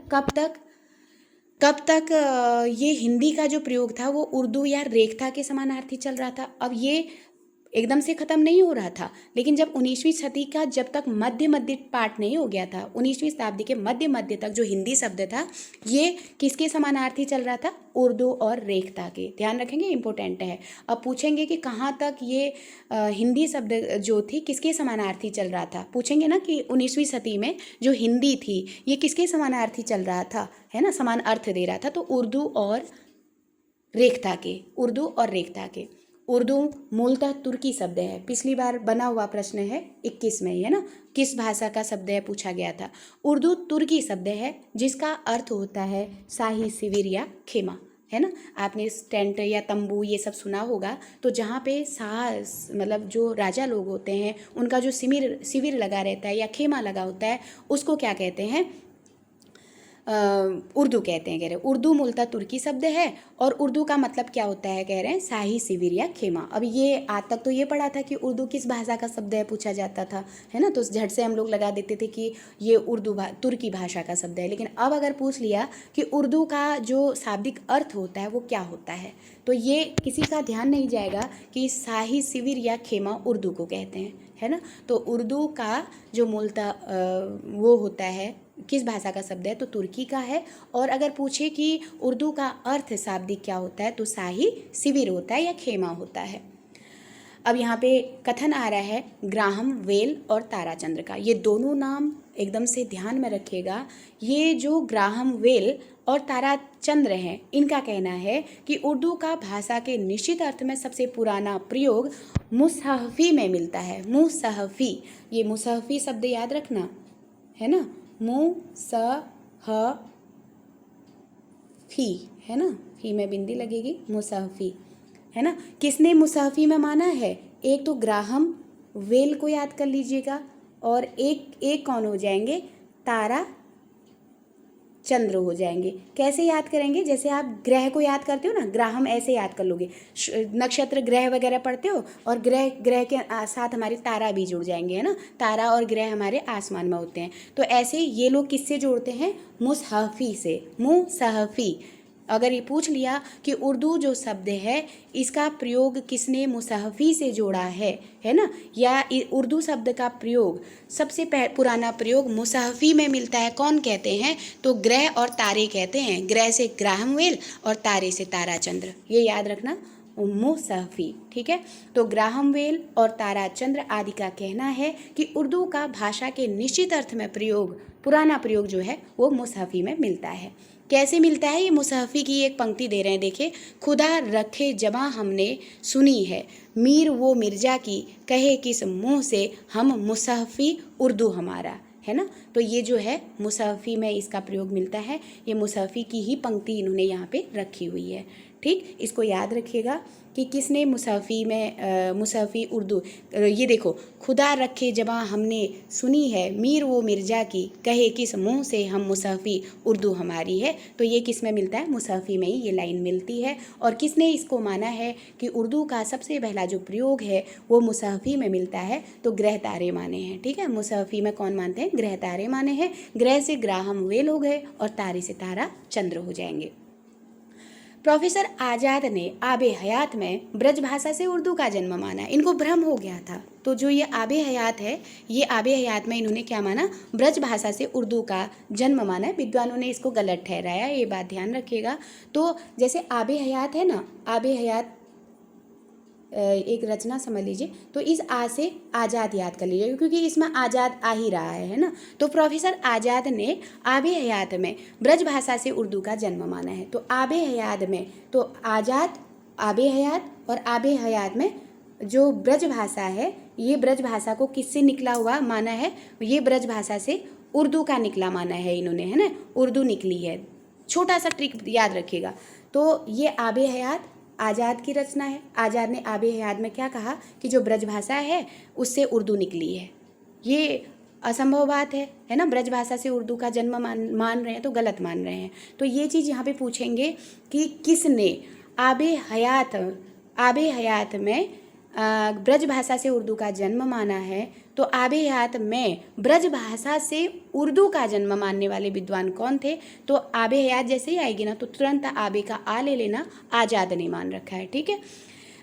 कब तक ये हिंदी का जो प्रयोग था वो उर्दू या रेखता के समानार्थी चल रहा था। अब ये एकदम से ख़त्म नहीं हो रहा था, लेकिन जब 19वीं सदी का जब तक मध्य पार्ट नहीं हो गया था, 19वीं शताब्दी के मध्य तक जो हिंदी शब्द था ये किसके समानार्थी चल रहा था? उर्दू और रेखता के। ध्यान रखेंगे, इंपॉर्टेंट है। अब पूछेंगे कि कहाँ तक ये हिंदी शब्द जो थी किसके समानार्थी चल रहा था, पूछेंगे ना कि 19वीं सदी में जो हिंदी थी ये किसके समानार्थी चल रहा था, है ना, समान अर्थ दे रहा था, तो उर्दू और रेखता के। उर्दू मूलतः तुर्की शब्द है, पिछली बार बना हुआ प्रश्न है 21 में, है ना, किस भाषा का शब्द है पूछा गया था। उर्दू तुर्की शब्द है जिसका अर्थ होता है शाही शिविर या खेमा, है ना। आपने टेंट या तंबू ये सब सुना होगा, तो जहाँ पे मतलब जो राजा लोग होते हैं उनका जो शिविर लगा रहता है या खेमा लगा होता है उसको क्या कहते हैं? उर्दू कहते हैं, कह रहे हैं। उर्दू मूलतः तुर्की शब्द है और उर्दू का मतलब क्या होता है, कह रहे हैं शाही शिविर या खेमा। अब ये आज तक तो ये पढ़ा था कि उर्दू किस भाषा का शब्द है पूछा जाता था, है ना, तो झट से हम लोग लगा देते थे कि ये तुर्की भाषा का शब्द है। लेकिन अब अगर पूछ लिया कि उर्दू का जो शाब्दिक अर्थ होता है वो क्या होता है, तो ये किसी का ध्यान नहीं जाएगा कि शाही शिविर या खेमा उर्दू को कहते हैं, है ना। तो उर्दू का जो मूलतः वो होता है किस भाषा का शब्द है, तो तुर्की का है। और अगर पूछे कि उर्दू का अर्थ शाब्दिक क्या होता है, तो शाही शिविर होता है या खेमा होता है। अब यहाँ पे कथन आ रहा है ग्राहम वेल और ताराचंद्र का। ये दोनों नाम एकदम से ध्यान में रखिएगा। ये जो ग्राहम वेल और ताराचंद्र हैं, इनका कहना है कि उर्दू का भाषा के निश्चित अर्थ में सबसे पुराना प्रयोग मुसहफ़ी में मिलता है। मुसहफ़ी, ये मुसहफ़ी शब्द याद रखना, है ना, मुसहफ़ी, है ना, फी में बिंदी लगेगी, मुसहफ़ी, है ना। किसने मुसहफ़ी में माना है? एक तो ग्राहम वेल को याद कर लीजिएगा, और एक कौन हो जाएंगे? तारा चंद्र हो जाएंगे। कैसे याद करेंगे? जैसे आप ग्रह को याद करते हो ना, ग्राहम ऐसे याद कर लोगे, नक्षत्र ग्रह वगैरह पढ़ते हो, और ग्रह के साथ हमारे तारा भी जुड़ जाएंगे, है ना, तारा और ग्रह हमारे आसमान में होते हैं। तो ऐसे ये लोग किससे जोड़ते हैं? मुसहफ़ी से, मुसहफ़ी। अगर ये पूछ लिया कि उर्दू जो शब्द है इसका प्रयोग किसने मुसहफ़ी से जोड़ा है ना, या उर्दू शब्द का प्रयोग सबसे पुराना प्रयोग मुसहफ़ी में मिलता है, कौन कहते हैं? तो ग्रह और तारे कहते हैं। ग्रह से ग्राहम वेल और तारे से ताराचंद्र, ये याद रखना, मुसहफ़ी, ठीक है। तो ग्राहम वेल और ताराचंद्र आदि का कहना है कि उर्दू का भाषा के निश्चित अर्थ में प्रयोग, पुराना प्रयोग जो है वो मुसहफ़ी में मिलता है। कैसे मिलता है? ये मुसहफ़ी की एक पंक्ति दे रहे हैं, देखिए, खुदा रखे जबां हमने सुनी है, मीर वो मिर्ज़ा की कहे किस मुँह से, हम मुसहफ़ी उर्दू हमारा, है ना। तो ये जो है मुसहफ़ी में इसका प्रयोग मिलता है। ये मुसहफ़ी की ही पंक्ति इन्होंने यहाँ पे रखी हुई है, ठीक। इसको याद रखिएगा कि किसने मुसहफ़ी में मुसहफ़ी उर्दू, ये देखो, खुदा रखे जबां हमने सुनी है, मीर वो मिर्ज़ा की कहे किस मुँह से, हम मुसहफ़ी उर्दू हमारी है। तो ये किस में मिलता है? मुसहफ़ी में ही ये लाइन मिलती है। और किसने इसको माना है कि उर्दू का सबसे पहला जो प्रयोग है वो मुसहफ़ी में मिलता है? तो ग्रह तारे माने हैं, ठीक है। मुसहफ़ी में कौन मानते हैं? ग्रह तारे माने हैं। ग्रह से ग्राहम वेल हो गए और तारे से तारा चंद्र हो जाएंगे। प्रोफेसर आज़ाद ने आबे हयात में ब्रज भाषा से उर्दू का जन्म माना। इनको भ्रम हो गया था, तो जो ये आबे हयात है, ये आबे हयात में इन्होंने क्या माना? ब्रज भाषा से उर्दू का जन्म माना है। विद्वानों ने इसको गलत ठहराया, ये बात ध्यान रखिएगा। तो जैसे आबे हयात है ना, आबे हयात एक रचना समझ लीजिए, तो इस आ से आज़ाद याद कर लीजिए, क्योंकि इसमें आज़ाद आ ही रहा है ना। तो प्रोफेसर आज़ाद ने आबे हयात में ब्रज भाषा से उर्दू का जन्म माना है। तो आबे हयात में, तो आज़ाद, आबे हयात, और आबे हयात में जो ब्रज भाषा है, ये ब्रज भाषा को किससे निकला हुआ माना है? ये ब्रज भाषा से उर्दू का निकला माना है इन्होंने, है ना, उर्दू निकली है। छोटा सा ट्रिक याद रखिएगा। तो ये आबे हयात आज़ाद की रचना है। आज़ाद ने आबे हयात में क्या कहा कि जो ब्रजभाषा है उससे उर्दू निकली है। ये असंभव बात है ना। ब्रजभाषा से उर्दू का जन्म मान रहे हैं तो गलत मान रहे हैं। तो ये चीज़ यहाँ पे पूछेंगे कि किसने आबे हयात में ब्रजभाषा से उर्दू का जन्म माना है। तो आबे हयात में ब्रजभाषा से उर्दू का जन्म मानने वाले विद्वान कौन थे। तो आबे हयात जैसे ही आएगी ना तो तुरंत आबे का आ ले लेना, आज़ाद ने मान रखा है। ठीक है।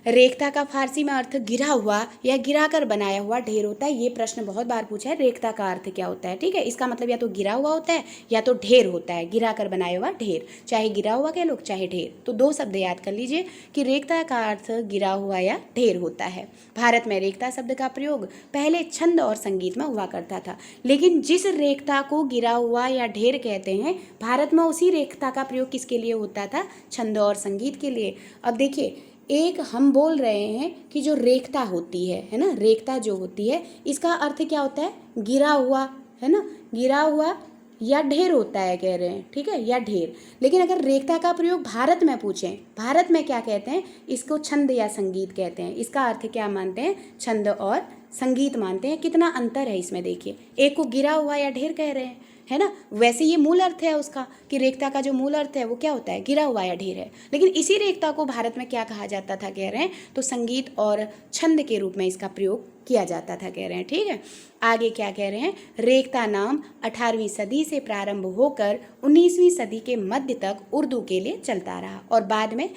रेखता का फारसी में अर्थ गिरा हुआ या गिरा कर बनाया हुआ ढेर होता है। ये प्रश्न बहुत बार पूछा है, रेखता का अर्थ क्या होता है। ठीक है, इसका मतलब या तो गिरा हुआ होता है या तो ढेर होता है। गिरा कर बनाया हुआ ढेर, चाहे गिरा हुआ कह लो चाहे ढेर। तो दो शब्द याद कर लीजिए कि रेखता का अर्थ गिरा हुआ या ढेर होता है। भारत में रेखता शब्द का प्रयोग पहले छंद और संगीत में हुआ करता था, लेकिन जिस रेखता को गिरा हुआ या ढेर कहते हैं भारत में उसी रेखता का प्रयोग किसके लिए होता था, छंद और संगीत के लिए। अब देखिए, एक हम बोल रहे हैं कि जो रेखता होती है ना, रेखता जो होती है इसका अर्थ क्या होता है, गिरा हुआ, है ना, गिरा हुआ या ढेर होता है कह रहे हैं। ठीक है, या ढेर। लेकिन अगर रेखता का प्रयोग भारत में पूछें, भारत में क्या कहते हैं, इसको छंद या संगीत कहते हैं। इसका अर्थ क्या मानते हैं, छंद और संगीत मानते हैं। कितना अंतर है इसमें देखिए, एक को गिरा हुआ या ढेर कह रहे हैं, है ना। वैसे ये मूल अर्थ है उसका कि रेखता का जो मूल अर्थ है वो क्या होता है, गिरा हुआ या ढेर है। लेकिन इसी रेखता को भारत में क्या कहा जाता था कह रहे हैं, तो संगीत और छंद के रूप में इसका प्रयोग किया जाता था कह रहे हैं। ठीक है, आगे क्या कह रहे हैं, रेखता नाम 18वीं सदी से प्रारंभ होकर 19वीं सदी के मध्य तक उर्दू के लिए चलता रहा। और बाद में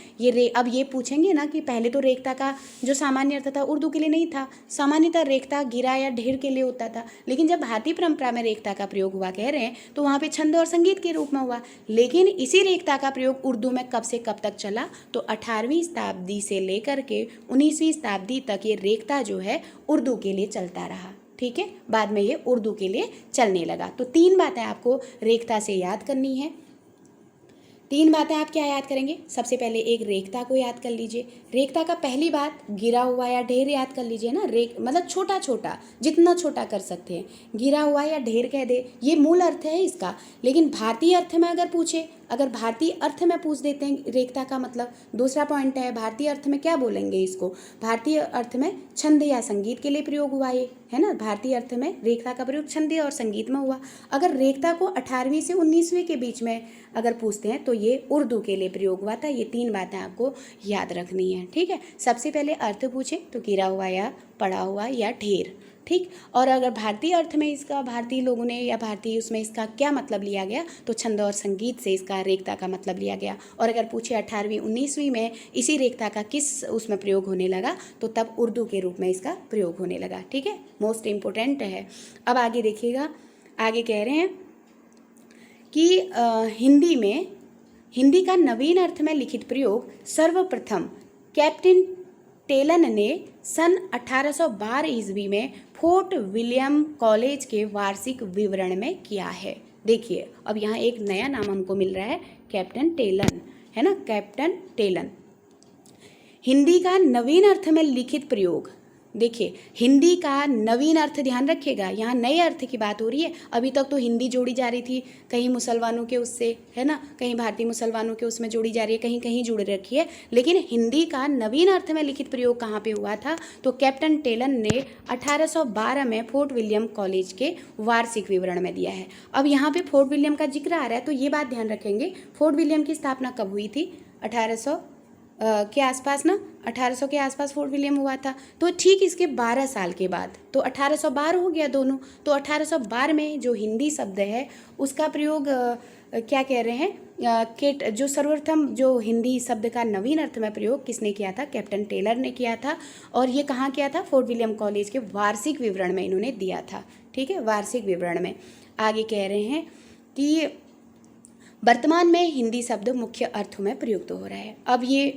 अब ये पूछेंगे ना कि पहले तो रेखता का जो सामान्य अर्थ था उर्दू के लिए नहीं था, सामान्यतः रेखता गिरा या ढेर के लिए होता था। लेकिन जब भारतीय परंपरा में रेखता का प्रयोग हुआ कह रहे हैं तो वहाँ पे छंद और संगीत के रूप में हुआ। लेकिन इसी रेखता का प्रयोग उर्दू में कब से कब तक चला, तो 18वीं शताब्दी से लेकर के 19वीं शताब्दी तक ये रेखता जो है उर्दू के लिए चलता रहा। ठीक है, बाद में ये उर्दू के लिए चलने लगा। तो 3 बातें आपको रेखता से याद करनी है। 3 बातें आप क्या याद करेंगे, सबसे पहले एक रेखता को याद कर लीजिए। रेखता का पहली बात गिरा हुआ या ढेर याद कर लीजिए ना। मतलब छोटा छोटा, जितना छोटा कर सकते हैं, गिरा हुआ या ढेर कह दे, ये मूल अर्थ है इसका। लेकिन भारतीय अर्थ में अगर पूछे, अगर भारतीय अर्थ में पूछ देते हैं रेखता का मतलब, दूसरा पॉइंट है भारतीय अर्थ में क्या बोलेंगे इसको, भारतीय अर्थ में छंद या संगीत के लिए प्रयोग हुआ ये, है ना। भारतीय अर्थ में रेखता का प्रयोग छंद और संगीत में हुआ। अगर रेखता को 18वीं से 19वीं के बीच में अगर पूछते हैं तो ये उर्दू के लिए प्रयोग हुआ था। ये 3 बातें आपको याद रखनी है। ठीक है, सबसे पहले अर्थ पूछे तो गिरा हुआ या पड़ा हुआ या ढेर। ठीक, और अगर भारतीय अर्थ में इसका भारतीय लोगों ने या भारतीय उसमें इसका क्या मतलब लिया गया, तो छंद और संगीत से इसका रेखता का मतलब लिया गया। और अगर पूछे 18वीं 19वीं में इसी रेखता का किस उसमें प्रयोग होने लगा, तो तब उर्दू के रूप में इसका प्रयोग होने लगा। ठीक है, मोस्ट इम्पोर्टेंट है। अब आगे देखिएगा, आगे कह रहे हैं कि हिंदी का नवीन अर्थ में लिखित प्रयोग सर्वप्रथम कैप्टन टेलन ने सन 1812 ईस्वी में फोर्ट विलियम कॉलेज के वार्षिक विवरण में किया है। देखिए, अब यहाँ एक नया नाम हमको मिल रहा है, कैप्टन टेलन, है ना, कैप्टन टेलन। हिंदी का नवीन अर्थ में लिखित प्रयोग, देखिए हिंदी का नवीन अर्थ ध्यान रखिएगा, यहाँ नए अर्थ की बात हो रही है। अभी तक तो हिंदी जोड़ी जा रही थी कहीं मुसलमानों के उससे, है ना, कहीं भारतीय मुसलमानों के उसमें जोड़ी जा रही है, कहीं कहीं जुड़ रखी है। लेकिन हिंदी का नवीन अर्थ में लिखित प्रयोग कहाँ पे हुआ था, तो कैप्टन टेलन ने 1812 में फोर्ट विलियम कॉलेज के वार्षिक विवरण में दिया है। अब यहाँ पे फोर्ट विलियम का जिक्र आ रहा है तो ये बात ध्यान रखेंगे, फोर्ट विलियम की स्थापना कब हुई थी, 1800 के आसपास ना, 1800 के आसपास फोर्ट विलियम हुआ था। तो ठीक इसके 12 साल के बाद तो 1812 हो गया दोनों। तो 1812 में जो हिंदी शब्द है उसका प्रयोग क्या कह रहे हैं, जो सर्वप्रथम जो हिंदी शब्द का नवीन अर्थ में प्रयोग किसने किया था, कैप्टन टेलर ने किया था। और ये कहाँ किया था, फोर्ट विलियम कॉलेज के वार्षिक विवरण में इन्होंने दिया था। ठीक है, वार्षिक विवरण में। आगे कह रहे हैं कि वर्तमान में हिंदी शब्द मुख्य अर्थों में प्रयुक्त हो रहा है। अब ये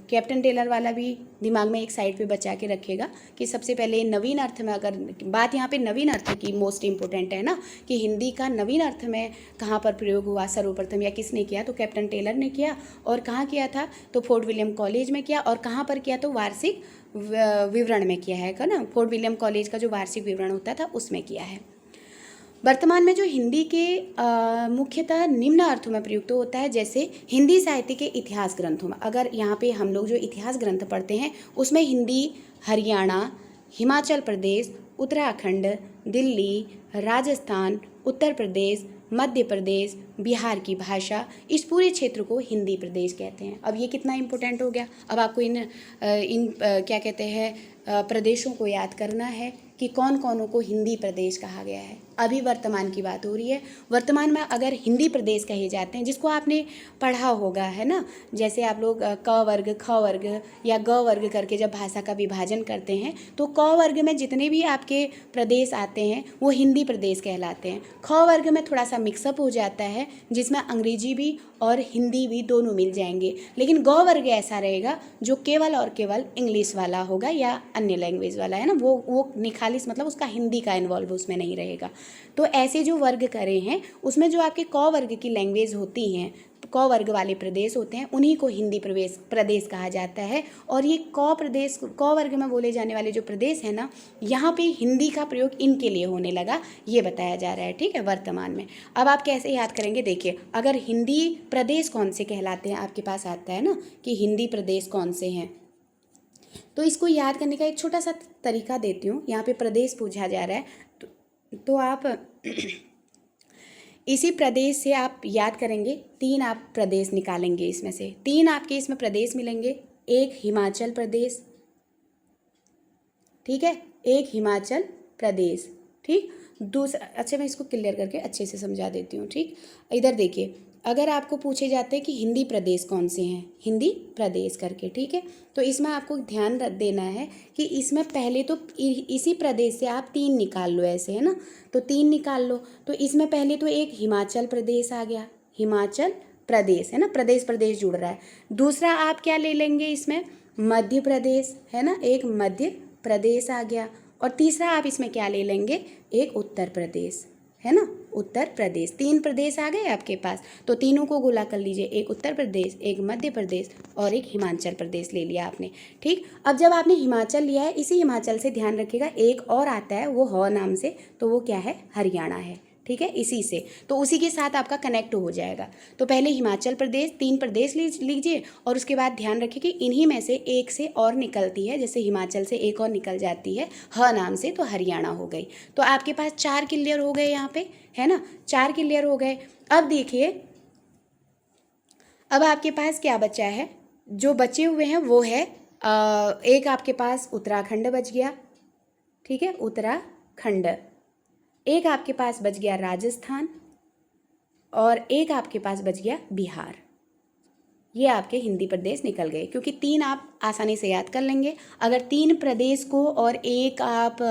कैप्टन टेलर वाला भी दिमाग में एक साइड पे बचा के रखेगा कि सबसे पहले नवीन अर्थ में, अगर बात यहाँ पे नवीन अर्थ की मोस्ट इम्पोर्टेंट है ना, कि हिंदी का नवीन अर्थ में कहाँ पर प्रयोग हुआ सर्वप्रथम या किसने किया, तो कैप्टन टेलर ने किया। और कहाँ किया था, तो फोर्ट विलियम कॉलेज में किया। और कहाँ पर किया, तो वार्षिक विवरण में किया है ना, फोर्ट विलियम कॉलेज का जो वार्षिक विवरण होता था उसमें किया है। वर्तमान में जो हिंदी के मुख्यतः निम्न अर्थों में प्रयुक्त होता है, जैसे हिंदी साहित्य के इतिहास ग्रंथों में। अगर यहाँ पे हम लोग जो इतिहास ग्रंथ पढ़ते हैं उसमें हिंदी हरियाणा, हिमाचल प्रदेश, उत्तराखंड, दिल्ली, राजस्थान, उत्तर प्रदेश, मध्य प्रदेश, बिहार की भाषा, इस पूरे क्षेत्र को हिंदी प्रदेश कहते हैं। अब ये कितना इम्पोर्टेंट हो गया। अब आपको क्या कहते हैं प्रदेशों को याद करना है कि कौन कौनों को हिंदी प्रदेश कहा गया है। अभी वर्तमान की बात हो रही है। वर्तमान में अगर हिंदी प्रदेश कहे जाते हैं, जिसको आपने पढ़ा होगा, है ना, जैसे आप लोग क वर्ग, ख वर्ग या ग वर्ग करके जब भाषा का विभाजन करते हैं तो क वर्ग में जितने भी आपके प्रदेश आते हैं वो हिंदी प्रदेश कहलाते हैं। ख वर्ग में थोड़ा सा मिक्सअप हो जाता है, जिसमें अंग्रेजी भी और हिंदी भी दोनों मिल जाएंगे। लेकिन ग वर्ग ऐसा रहेगा जो केवल और केवल इंग्लिश वाला होगा या अन्य लैंग्वेज वाला, है ना, वो निखालिस, मतलब उसका हिंदी का इन्वॉल्व उसमें नहीं रहेगा। तो ऐसे जो वर्ग करे हैं उसमें जो आपके क वर्ग की लैंग्वेज होती हैं, क वर्ग वाले प्रदेश होते हैं, उन्हीं को हिंदी प्रदेश कहा जाता है। और ये क वर्ग में बोले जाने वाले जो प्रदेश है ना, यहाँ पे हिंदी का प्रयोग इनके लिए होने लगा, ये बताया जा रहा है, ठीक है, वर्तमान में। अब आप कैसे याद करेंगे, देखिए, अगर हिंदी प्रदेश कौन से कहलाते हैं, आपके पास आता है ना कि हिंदी प्रदेश कौन से हैं, तो इसको याद करने का एक छोटा सा तरीका देती हूँ। यहाँ पे प्रदेश पूछा जा रहा है तो आप इसी प्रदेश से आप याद करेंगे, 3 आप प्रदेश निकालेंगे, इसमें से 3 आपके इसमें प्रदेश मिलेंगे। एक हिमाचल प्रदेश, ठीक है, एक हिमाचल प्रदेश, ठीक। दूसरा, अच्छा मैं इसको क्लियर करके अच्छे से समझा देती हूँ, ठीक। इधर देखिए, अगर आपको पूछे जाते हैं कि हिंदी प्रदेश कौन से हैं, हिंदी प्रदेश करके, ठीक है, तो इसमें आपको ध्यान देना है कि इसमें पहले तो इसी प्रदेश से आप 3 निकाल लो, ऐसे, है ना, तो 3 निकाल लो। तो इसमें पहले तो एक हिमाचल प्रदेश आ गया, हिमाचल प्रदेश, है ना, प्रदेश प्रदेश जुड़ रहा है। दूसरा आप क्या ले लेंगे इसमें, मध्य प्रदेश, है ना, एक मध्य प्रदेश आ गया। और तीसरा आप इसमें क्या ले लेंगे, एक उत्तर प्रदेश, है ना, उत्तर प्रदेश। 3 प्रदेश आ गए आपके पास, तो तीनों को गुला कर लीजिए, एक उत्तर प्रदेश, एक मध्य प्रदेश और एक हिमाचल प्रदेश ले लिया आपने, ठीक। अब जब आपने हिमाचल लिया है, इसी हिमाचल से ध्यान रखिएगा एक और आता है, वो ह नाम से, तो वो क्या है, हरियाणा है, ठीक है, इसी से, तो उसी के साथ आपका कनेक्ट हो जाएगा। तो पहले हिमाचल प्रदेश, 3 प्रदेश लीजिए और उसके बाद ध्यान रखिए कि इन्हीं में से एक से और निकलती है, जैसे हिमाचल से एक और निकल जाती है ह नाम से, तो हरियाणा हो गई। तो आपके पास 4 क्लियर हो गए यहाँ पे, है ना, 4 क्लियर हो गए। अब देखिए, अब आपके पास क्या बचा है, जो बचे हुए हैं वो है एक आपके पास उत्तराखंड बच गया, ठीक है, उत्तराखंड। एक आपके पास बच गया राजस्थान और एक आपके पास बच गया बिहार। ये आपके हिंदी प्रदेश निकल गए, क्योंकि 3 आप आसानी से याद कर लेंगे। अगर 3 प्रदेश को और एक आप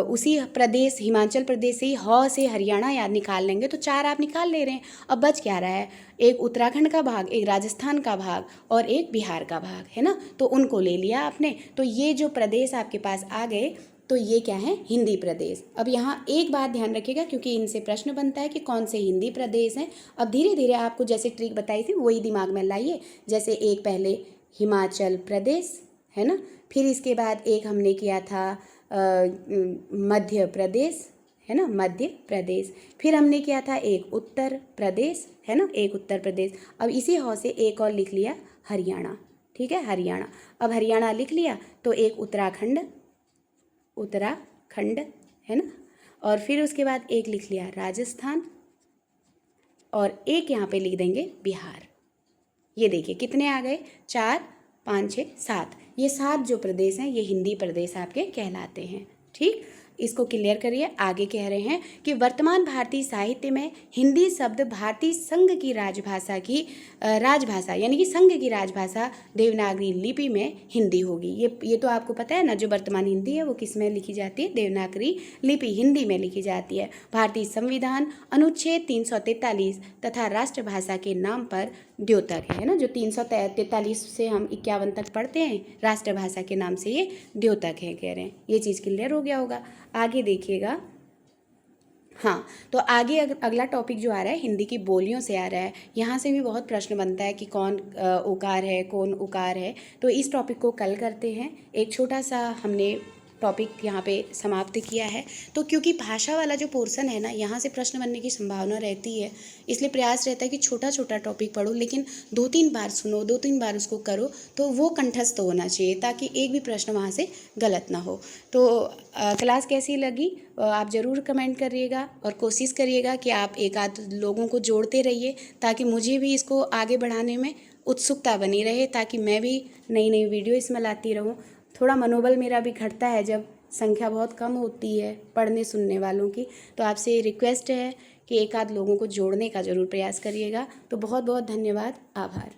उसी प्रदेश हिमाचल प्रदेश से ही ह से हरियाणा याद निकाल लेंगे तो 4 आप निकाल ले रहे हैं। अब बच क्या रहा है, एक उत्तराखंड का भाग, एक राजस्थान का भाग और एक बिहार का भाग, है ना, तो उनको ले लिया आपने। तो ये जो प्रदेश आपके पास आ गए, तो ये क्या है, हिंदी प्रदेश। अब यहाँ एक बात ध्यान रखिएगा, क्योंकि इनसे प्रश्न बनता है कि कौन से हिंदी प्रदेश हैं। अब धीरे धीरे आपको जैसे ट्रिक बताई थी वही दिमाग में लाइए। जैसे एक पहले हिमाचल प्रदेश, है ना, फिर इसके बाद एक हमने किया था मध्य प्रदेश, है ना, मध्य प्रदेश। फिर हमने किया था एक उत्तर प्रदेश, है ना, एक उत्तर प्रदेश। अब इसी हौ से एक और लिख लिया हरियाणा, ठीक है, हरियाणा। अब हरियाणा लिख लिया तो एक उत्तराखंड, उत्तराखंड, है ना, और फिर उसके बाद एक लिख लिया राजस्थान और एक यहाँ पे लिख देंगे बिहार। ये देखिए कितने आ गए, 4, 5, 6, 7। ये 7 जो प्रदेश हैं ये हिंदी प्रदेश आपके कहलाते हैं, ठीक। इसको क्लियर करिए। आगे कह रहे हैं कि वर्तमान भारतीय साहित्य में हिंदी शब्द भारतीय संघ की राजभाषा यानी कि संघ की राजभाषा देवनागरी लिपि में हिंदी होगी। ये तो आपको पता है ना, जो वर्तमान हिंदी है वो किस में लिखी जाती है, देवनागरी लिपि हिंदी में लिखी जाती है। भारतीय संविधान अनुच्छेद 343 तथा राष्ट्रभाषा के नाम पर द्योतक है ना, जो 343 से हम 51 तक पढ़ते हैं, राष्ट्रभाषा के नाम से ये द्योतक है, कह रहे हैं। ये चीज़ क्लियर हो गया होगा। आगे देखिएगा, हाँ, तो आगे अगला टॉपिक जो आ रहा है हिंदी की बोलियों से आ रहा है। यहाँ से भी बहुत प्रश्न बनता है कि कौन उकार है, कौन उकार है। तो इस टॉपिक को कल करते हैं। एक छोटा सा हमने टॉपिक यहाँ पे समाप्त किया है। तो क्योंकि भाषा वाला जो पोर्शन है ना, यहाँ से प्रश्न बनने की संभावना रहती है, इसलिए प्रयास रहता है कि छोटा छोटा टॉपिक पढ़ो, लेकिन 2-3 बार सुनो, 2-3 बार उसको करो, तो वो कंठस्थ होना चाहिए ताकि एक भी प्रश्न वहाँ से गलत ना हो। तो क्लास कैसी लगी आप ज़रूर कमेंट करिएगा, और कोशिश करिएगा कि आप एक आध लोगों को जोड़ते रहिए ताकि मुझे भी इसको आगे बढ़ाने में उत्सुकता बनी रहे, ताकि मैं भी नई नई वीडियो इसमें लाती रहूं। थोड़ा मनोबल मेरा भी घटता है जब संख्या बहुत कम होती है पढ़ने सुनने वालों की। तो आपसे रिक्वेस्ट है कि एक आध लोगों को जोड़ने का ज़रूर प्रयास करिएगा। तो बहुत बहुत धन्यवाद, आभार।